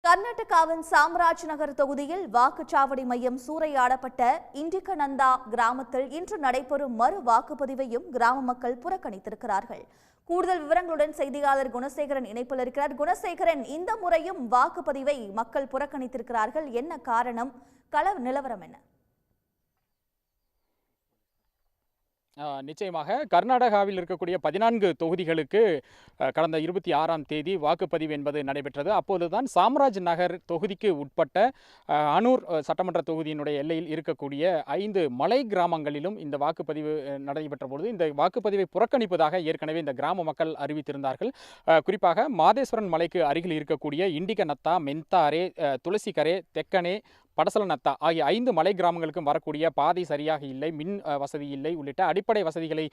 கர்நாடகாவின் சாம்ராஜ் நகர் தொகுதியில் வாக்குச்சாவடி மையம் சூறையாடப்பட்ட இண்டிகநந்தா கிராமத்தில் இன்று நடைபெறும் மறு வாக்குப்பதிவையும் கிராம மக்கள் புறக்கணித்திருக்கிறார்கள். கூடுதல் விவரங்களுடன் செய்தியாளர் குணசேகரன் இணைப்பில் இருக்கிறார். குணசேகரன், இந்த முறையும் வாக்குப்பதிவை மக்கள் புறக்கணித்திருக்கிறார்கள். என்ன காரணம்? கள நிலவரம் என்ன? நிச்சயமாக கர்நாடகாவில் இருக்கக்கூடிய 14 தொகுதிகளுக்கு கடந்த 26ஆம் தேதி வாக்குப்பதிவு என்பது நடைபெற்றது. அப்போதுதான் சாம்ராஜ் நகர் தொகுதிக்கு உட்பட்ட அனூர் சட்டமன்ற தொகுதியினுடைய எல்லையில் இருக்கக்கூடிய 5 மலை கிராமங்களிலும் இந்த வாக்குப்பதிவு நடைபெற்ற பொழுது இந்த வாக்குப்பதிவை புறக்கணிப்பதாக ஏற்கனவே இந்த கிராம மக்கள் அறிவித்திருந்தார்கள். குறிப்பாக மாதேஸ்வரன் மலைக்கு அருகில் இருக்கக்கூடிய இண்டிகநத்தா, மெந்தாரே, துளசிகரே, தெக்கனே, படசலநத்தா ஆகிய 5 மலை கிராமங்களுக்கும் வரக்கூடிய பாதை சரியாக இல்லை, மின் வசதி இல்லை உள்ளிட்ட அடிப்படை வசதிகளை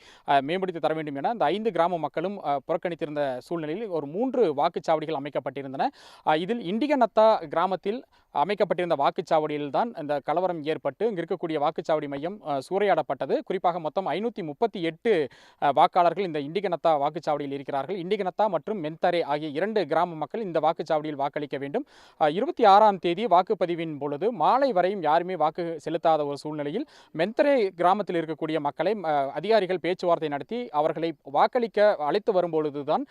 மேம்படுத்தி தர வேண்டும் என அந்த 5 கிராம மக்களும் புறக்கணித்திருந்த சூழ்நிலையில் ஒரு 3 வாக்குச்சாவடிகள் அமைக்கப்பட்டிருந்தன. இதில் இண்டிகநத்தா கிராமத்தில் அமைக்கப்பட்டிருந்த வாக்குச்சாவடியில் தான் இந்த கலவரம் ஏற்பட்டு இங்கு இருக்கக்கூடிய வாக்குச்சாவடி மையம் சூறையாடப்பட்டது. குறிப்பாக மொத்தம் 538 வாக்காளர்கள் இந்த இண்டிகநத்தா வாக்குச்சாவடியில் இருக்கிறார்கள். இண்டிகநத்தா மற்றும் மெந்தரே ஆகிய 2 கிராம மக்கள் இந்த வாக்குச்சாவடியில் வாக்களிக்க வேண்டும். 26ஆம் தேதி வாக்குப்பதிவின் பொழுது மாலை வரையும் யாருமே வாக்கு செலுத்தாத ஒரு சூழ்நிலையில் மெந்தரே கிராமத்தில் இருக்கக்கூடிய மக்களை அதிகாரிகள் பேச்சுவார்த்தை நடத்தி அவர்களை வாக்களிக்க அழைத்து வரும்பொழுதுதான்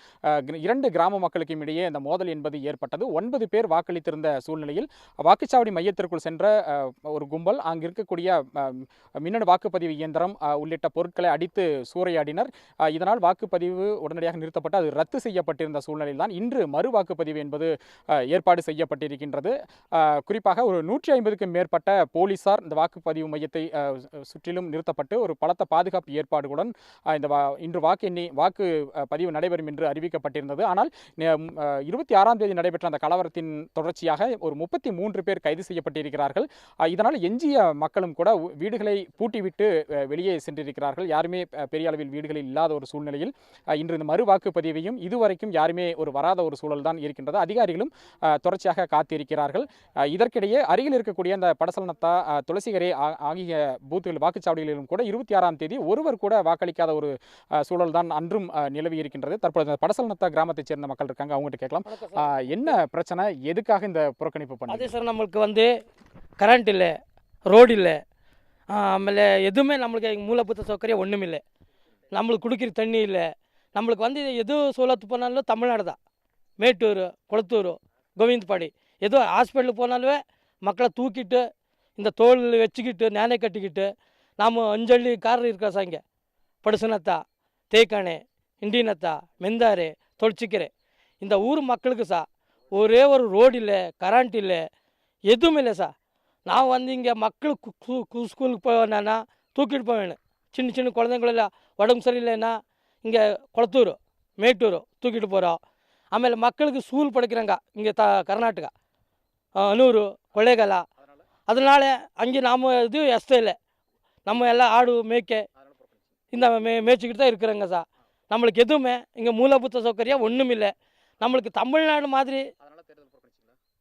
2 கிராம மக்களுக்கும் இடையே இந்த மோதல் என்பது ஏற்பட்டது. 9 பேர் வாக்களித்திருந்த சூழ்நிலையில் வாக்குச்சாவடி மையத்திற்குள் சென்ற ஒரு கும்பல் அங்கு இருக்கக்கூடிய மின்னணு வாக்குப்பதிவு இயந்திரம் உள்ளிட்ட பொருட்களை அடித்து சூறையாடினர். இதனால் வாக்குப்பதிவு உடனடியாக நிறுத்தப்பட்டு அது ரத்து செய்யப்பட்டிருந்த சூழ்நிலையில் தான் இன்று மறு வாக்குப்பதிவு என்பது ஏற்பாடு செய்யப்பட்டிருக்கின்றது. குறிப்பாக ஒரு 150க்கும் மேற்பட்ட போலீசார் இந்த வாக்குப்பதிவு மையத்தை சுற்றிலும் நிறுத்தப்பட்டு ஒரு பலத்த பாதுகாப்பு ஏற்பாடுகளுடன் இன்று வாக்குப்பதிவு நடைபெறும் என்று அறிவிக்கப்பட்டிருந்தது. ஆனால் 26ஆம் தேதி நடைபெற்ற அந்த கலவரத்தின் தொடர்ச்சியாக ஒரு 33 பேர் கைது செய்யப்பட்டிருக்கிறார்கள். இதனால் எஞ்சிய மக்களும் கூட வீடுகளை பூட்டிவிட்டு வெளியே சென்றிருக்கிறார்கள். யாருமே பெரிய அளவில் வீடுகளில் இல்லாத ஒரு சூழ்நிலையில் இன்று இந்த மறு வாக்குப்பதிவையும் இதுவரைக்கும் யாருமே வராத ஒரு சூழல் தான் இருக்கின்றது. அதிகாரிகளும் தொடர்ச்சியாக காத்திருக்கிறார்கள். இதற்கிடையே அருகில் இருக்கக்கூடிய அந்த படசலநத்தா, துளசிகரே ஆகிய பூத்துகள் வாக்குச்சாவடிகளிலும் கூட 26ஆம் தேதி ஒருவர் கூட வாக்களிக்காத ஒரு சூழல் தான் அன்றும் நிலவி இருக்கின்றது. தற்போது படசலநத்தா கிராமத்தைச் சேர்ந்த மக்கள் இருக்காங்க, அவங்ககிட்ட கேட்கலாம். என்ன பிரச்சனை, எதுக்காக இந்த புறக்கணிப்பு பண்ணி? அதே சார், நம்மளுக்கு கரண்ட் இல்லை, ரோடு இல்லை, ஆಮೇಲೆ எதுவுமே நம்மளுக்கு மூலப்பொருத்த சௌகரியம் ஒன்றும் இல்லை. நம்மளுக்கு குடிக்கிற தண்ணி இல்லை. நம்மளுக்கு எது சூழத்து போனாலும் தமிழ்நாடு தான். மேட்டூர், கொளத்தூர், கோவிந்தபாடி, ஏதோ ஹாஸ்பிட்டலுக்கு போனாலுமே மக்களை தூக்கிட்டு இந்த தோல் வச்சுக்கிட்டு நானே கட்டிக்கிட்டு நாம் 5 ಹಳ್ಳಿ கார் இருக்கா சார். இங்கே படுசுனத்தா, தேக்கானே, இண்டினத்தா, மெந்தாரே, தொழிச்சிக்கரை இந்த ஊர் மக்களுக்கு சார் ஒரே ஒரு ரோடு இல்லை, கரண்ட் இல்லை, எதுவும் இல்லை சார். நான் இங்கே மக்களுக்கு ஸ்கூலுக்கு போவேன்னா தூக்கிட்டு போவேன். சின்ன சின்ன குழந்தைங்களெல்லாம் உடம்பு சரியில்லைன்னா இங்கே கொளத்தூர், மேட்டூர் தூக்கிட்டு போகிறோம். ಆಮೇಲೆ மக்களுக்கு ஸ்கூல் படிக்கிறாங்க இங்கே கர்நாடகா, அனூர், ಕೊಳ್ಳೇಗಾಲ. அதனால் அங்கே நாம் இது எஸ்டே இல்லை. நம்ம எல்லாம் ஆடு மேய்க்க இந்த மேய்ச்சிக்கிட்டு தான் இருக்கிறாங்க சார். நம்மளுக்கு எதுவுமே இங்கே மூலபூத்த சௌகரியம் ஒன்றும் இல்லை. நம்மளுக்கு தமிழ்நாடு மாதிரி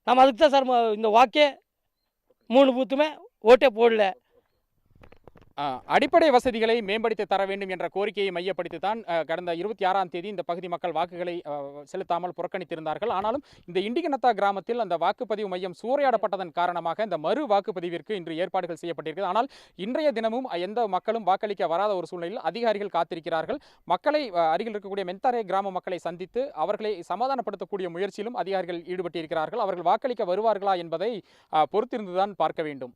நம்ம அதுக்கு தான் சார் இந்த வாக்கே 3 பூத்துமே ஓட்டே போடல. அடிப்படை வசதிகளை மேம்படுத்தி தர வேண்டும் என்ற கோரிக்கையை மையப்படுத்தி தான் கடந்த 26ஆம் தேதி இந்த பகுதி மக்கள் வாக்குகளை செலுத்தாமல் புறக்கணித்திருந்தார்கள். ஆனாலும் இந்த இண்டிகநத்தா கிராமத்தில் அந்த வாக்குப்பதிவு மையம் சூறையாடப்பட்டதன் காரணமாக இந்த மறு வாக்குப்பதிவிற்கு இன்று ஏற்பாடுகள் செய்யப்பட்டிருக்கிறது. ஆனால் இன்றைய தினமும் எந்த மக்களும் வாக்களிக்க வராத ஒரு சூழ்நிலையில் அதிகாரிகள் காத்திருக்கிறார்கள். மக்களை அருகில் இருக்கக்கூடிய மெந்தாரே கிராம மக்களை சந்தித்து அவர்களை சமாதானப்படுத்தக்கூடிய முயற்சியிலும் அதிகாரிகள் ஈடுபட்டிருக்கிறார்கள். அவர்கள் வாக்களிக்க வருவார்களா என்பதை பொறுத்திருந்துதான் பார்க்க வேண்டும்.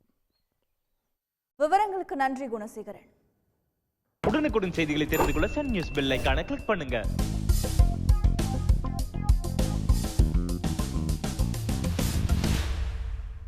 விவரங்களுக்கு நன்றி குணசேகரன். உடனுக்குடன் செய்திகளை தெரிந்து கொள்ள சன் நியூஸ் பெல் ஐகானை கிளிக் பண்ணுங்க.